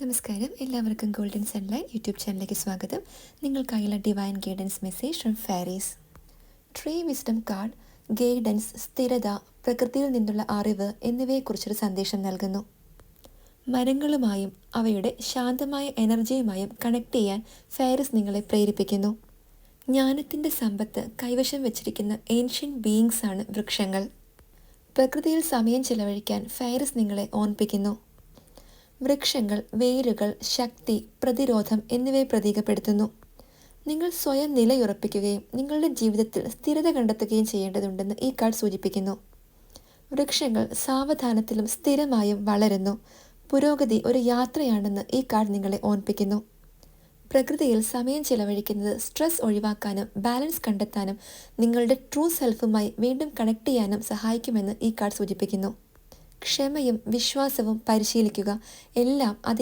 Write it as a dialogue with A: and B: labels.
A: നമസ്കാരം, എല്ലാവർക്കും golden sunlight YouTube ചാനലിലേക്ക് സ്വാഗതം. നിങ്ങൾക്കായുള്ള divine guidance message from Faris. Tree wisdom card guidance, സ്ഥിരത, പ്രകൃതിയിൽ നിന്നുള്ള അറിവ് എന്നിവയെക്കുറിച്ചൊരു സന്ദേശം നൽകുന്നു. മരങ്ങളുമായും അവയുടെ ശാന്തമായ എനർജിയുമായും കണക്ട് ചെയ്യാൻ ഫാരീസ് നിങ്ങളെ പ്രേരിപ്പിക്കുന്നു. ജ്ഞാനത്തിൻ്റെ സമ്പത്ത് കൈവശം വച്ചിരിക്കുന്ന ഏൻഷ്യൻ ബീയിങ്സ് ആണ് വൃക്ഷങ്ങൾ. പ്രകൃതിയിൽ സമയം ചെലവഴിക്കാൻ ഫാരീസ് നിങ്ങളെ ഓർമ്മിപ്പിക്കുന്നു. വൃക്ഷങ്ങൾ വേരുകൾ, ശക്തി, പ്രതിരോധം എന്നിവയെ പ്രതീകപ്പെടുത്തുന്നു. നിങ്ങൾ സ്വയം നിലയുറപ്പിക്കുകയും നിങ്ങളുടെ ജീവിതത്തിൽ സ്ഥിരത കണ്ടെത്തുകയും ചെയ്യേണ്ടതുണ്ടെന്ന് ഈ കാർഡ് സൂചിപ്പിക്കുന്നു. വൃക്ഷങ്ങൾ സാവധാനത്തിലും സ്ഥിരമായും വളരുന്നു. പുരോഗതി ഒരു യാത്രയാണെന്ന് ഈ കാർഡ് നിങ്ങളെ ഓർമ്മിപ്പിക്കുന്നു. പ്രകൃതിയിൽ സമയം ചെലവഴിക്കുന്നത് സ്ട്രെസ് ഒഴിവാക്കാനും ബാലൻസ് കണ്ടെത്താനും നിങ്ങളുടെ ട്രൂ സെൽഫുമായി വീണ്ടും കണക്ട് ചെയ്യാനും സഹായിക്കുമെന്ന് ഈ കാർഡ് സൂചിപ്പിക്കുന്നു. ക്ഷമയും വിശ്വാസവും പരിശീലിക്കുക. എല്ലാം അതിൻ്റെ